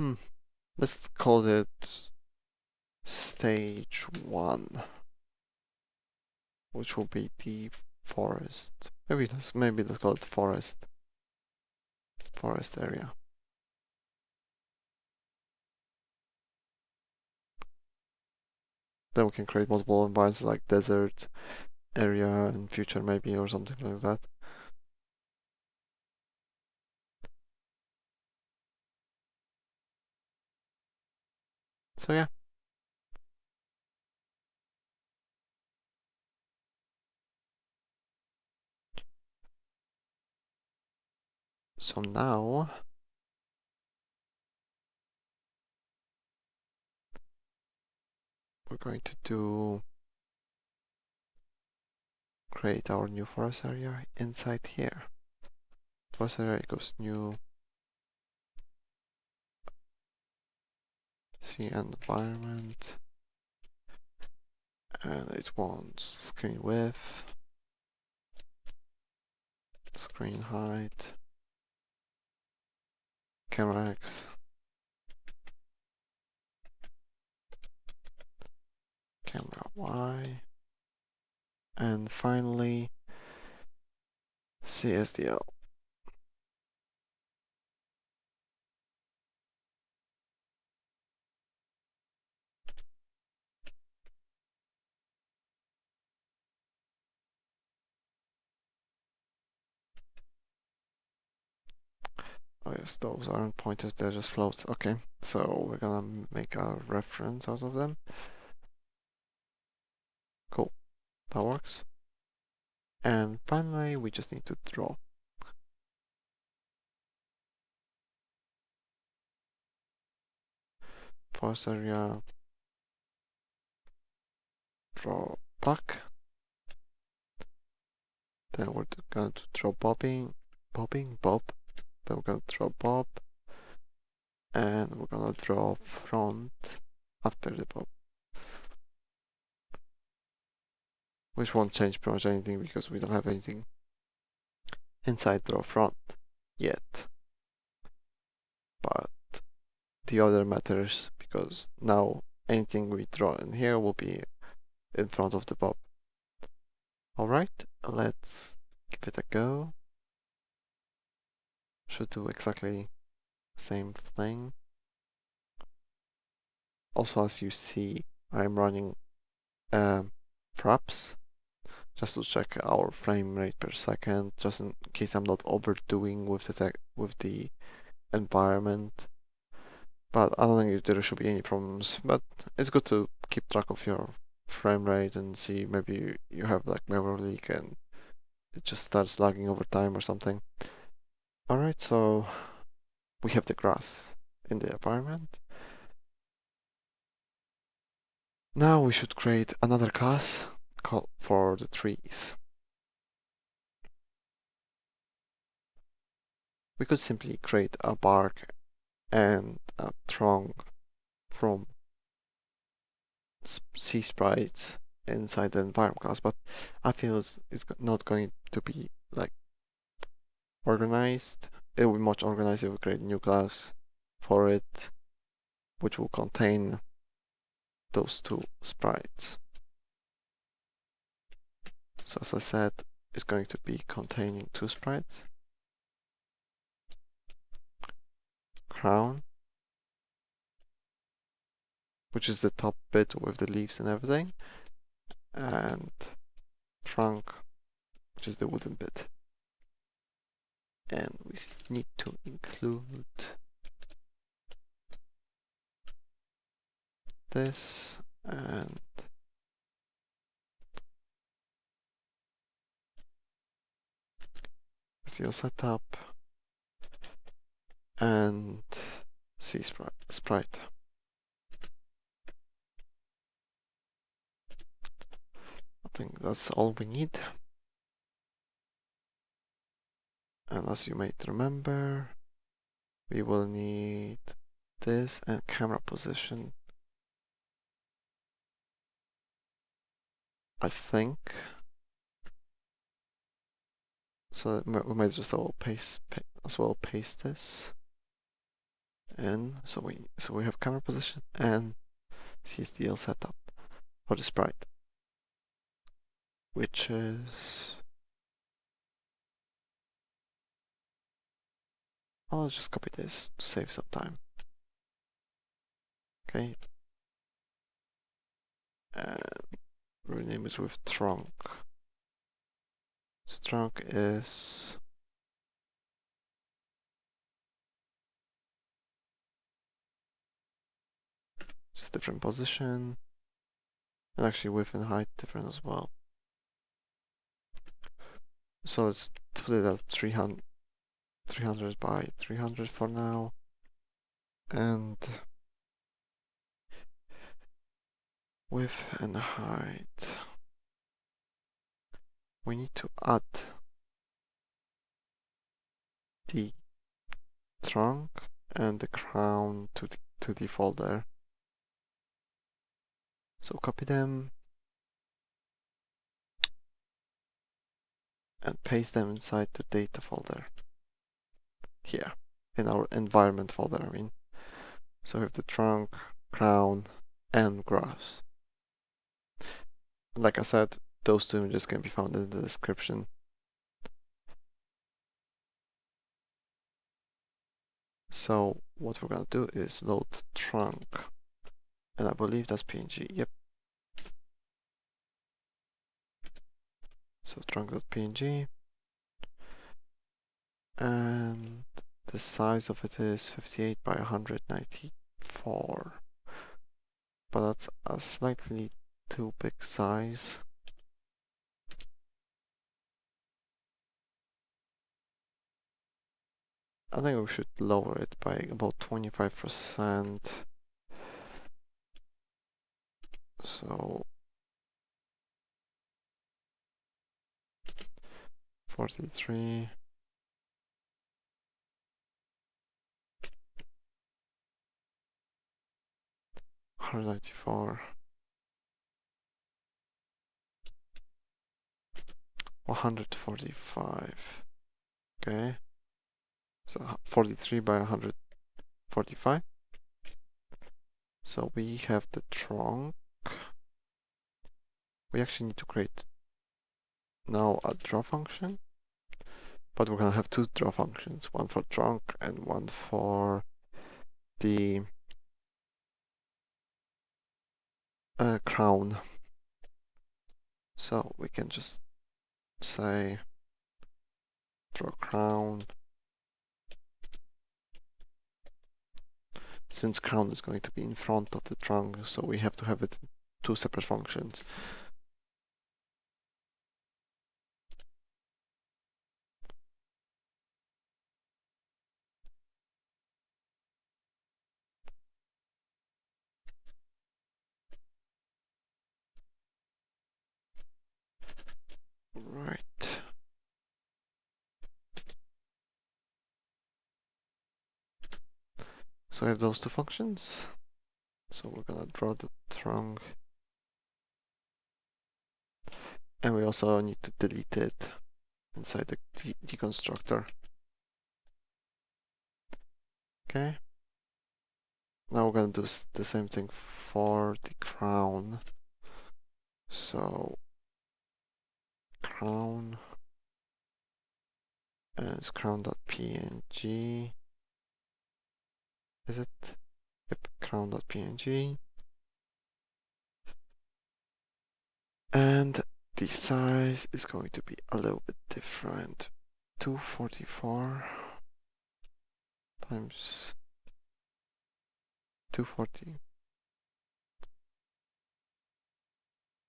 Hmm. Let's call it stage 1, which will be the forest. Maybe let's call it forest area. Then we can create multiple environments like desert area in future maybe or something like that. So yeah. So now we're going to create our new forest area inside here. Forest area equals new C environment, and it wants screen width, screen height, camera X, camera Y, and finally SDL. Oh yes, those aren't pointers, they're just floats. Okay, so we're gonna make a reference out of them. Cool, that works. And finally, we just need to draw. Forest area, draw puck. Then we're going to draw Bob. Then we're going to draw Bob. And we're going to draw front after the Bob. Which won't change pretty much anything because we don't have anything inside draw front yet. But the other matters because now anything we draw in here will be in front of the Bob. Alright, let's give it a go. Should do exactly the same thing. Also, as you see, I'm running fraps just to check our frame rate per second, just in case I'm not overdoing with the environment. But I don't think there should be any problems. But it's good to keep track of your frame rate and see maybe you have like memory leak and it just starts lagging over time or something. Alright, so we have the grass in the environment. Now we should create another class called for the trees. We could simply create a bark and a trunk from C sprites inside the environment class, but I feel it's not going to be like organized. It will be much organized if we create a new class for it, which will contain those two sprites. So as I said, it's going to be containing two sprites. Crown, which is the top bit with the leaves and everything, and trunk, which is the wooden bit. And we need to include this and SEO setup and C sprite. I think that's all we need. And as you might remember, we will need this and camera position. I think. So we might just all paste this. in. So we have camera position and CSDL setup for the sprite, which is, I'll just copy this to save some time. Okay, and rename it with trunk. So trunk is just different position, and actually width and height different as well. So let's put it at 300 by 300 for now, and width and height. We need to add the trunk and the crown to the folder. So copy them and paste them inside the data folder here in our environment folder, I mean. So we have the trunk, crown, and grass. Like I said, those two images can be found in the description. So what we're gonna do is load trunk, and I believe that's PNG. Yep. So trunk.png, and the size of it is 58 by 194, but that's a slightly too big size. I think we should lower it by about 25%. So 43, 194, 145. Okay, so 43 by 145. So we have the trunk. We actually need to create now a draw function, but we're gonna have two draw functions, one for trunk and one for the crown. So we can just say draw crown. Since crown is going to be in front of the trunk, so we have to have it in two separate functions. Right. So we have those two functions. So we're gonna draw the trunk. And we also need to delete it inside the deconstructor. Okay. Now we're gonna do the same thing for the crown. So crown is crown.png. Is it? Yep, crown.png. And the size is going to be a little bit different. 244 times 240.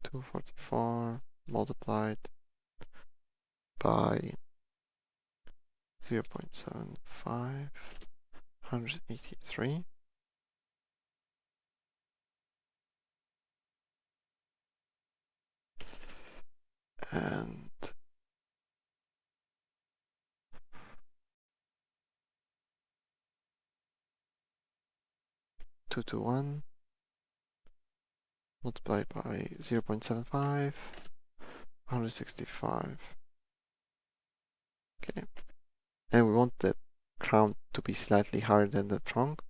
244 multiplied by 0.75, 183. And 221 multiplied by 0.75, 165. Okay. And we want that crown to be slightly higher than the trunk.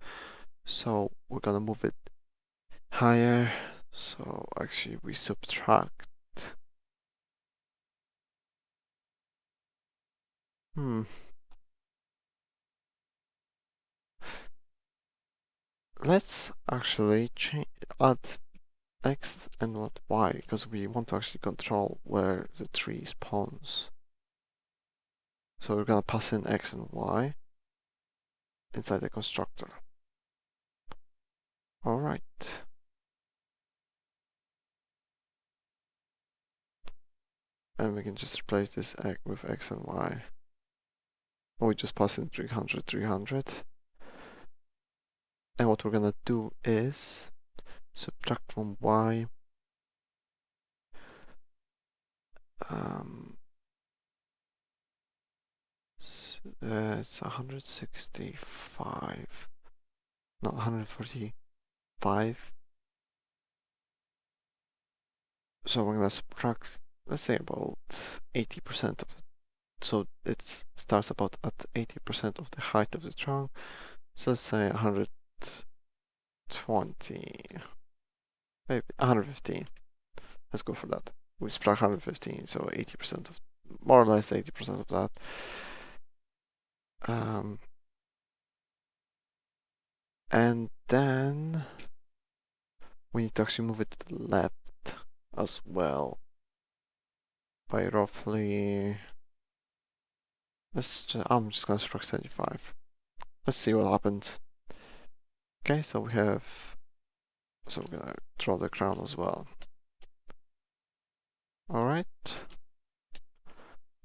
So we're gonna move it higher. So actually we subtract. Let's actually add X and not Y because we want to actually control where the tree spawns. So we're gonna pass in X and Y inside the constructor. Alright. And we can just replace this X with X and Y. Or we just pass in 300, 300. And what we're gonna do is subtract from Y it's 165, not 145. So we're gonna subtract, let's say about 80% of it. So it starts about at 80% of the height of the trunk. So let's say 120, maybe 115. Let's go for that. We subtract 115, so 80% of, more or less 80% of that. And then we need to actually move it to the left as well by roughly, I'm just gonna subtract 75. Let's see what happens. Okay, so we're gonna draw the crown as well. Alright.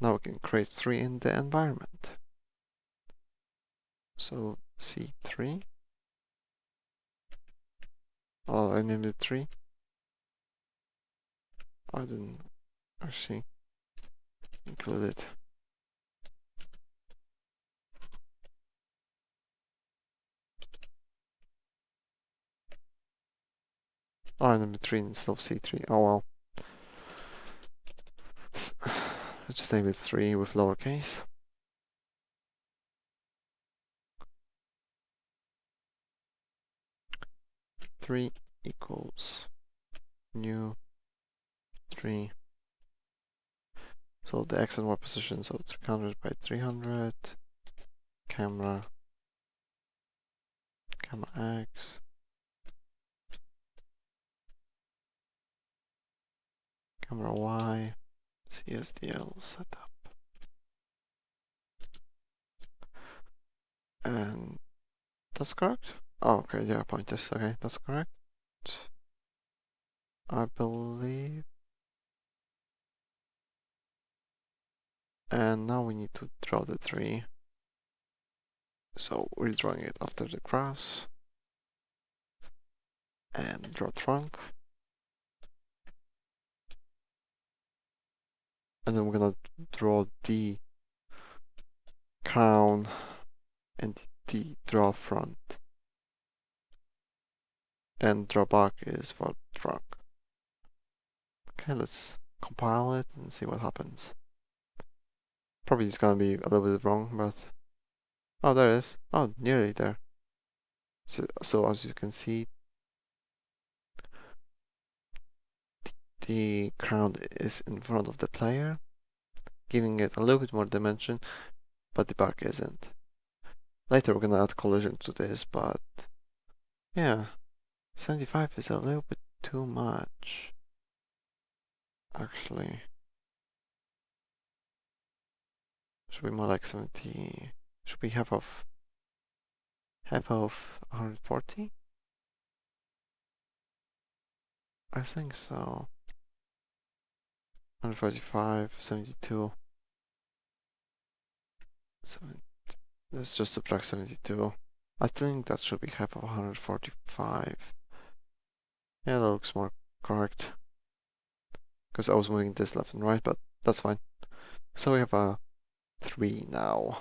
Now we can create 3 in the environment. So C3. Oh, I named it 3. I didn't actually include it. Oh, I named it 3 instead of C3. Oh well. Let's just name it 3 with lowercase. Three equals new 3. So the X and Y position, so 300 by 300. Camera X. Camera Y. SDL setup. And that's correct? Oh, okay, there are pointers. Okay, that's correct. I believe. And now we need to draw the tree. So we're drawing it after the grass. And draw trunk. And then we're gonna draw the crown and the draw front. And draw back is for trunk. Okay, let's compile it and see what happens. Probably it's gonna be a little bit wrong, but oh, there it is. Oh, nearly there. So as you can see, the crown is in front of the player, giving it a little bit more dimension, but the back isn't. Later we're gonna add collision to this, but yeah, 75 is a little bit too much, actually. Should be more like 70. Should be half of 140? I think so. 145, 72. Let's just subtract 72. I think that should be half of 145. Yeah, that looks more correct. Because I was moving this left and right, but that's fine. So we have a 3 now.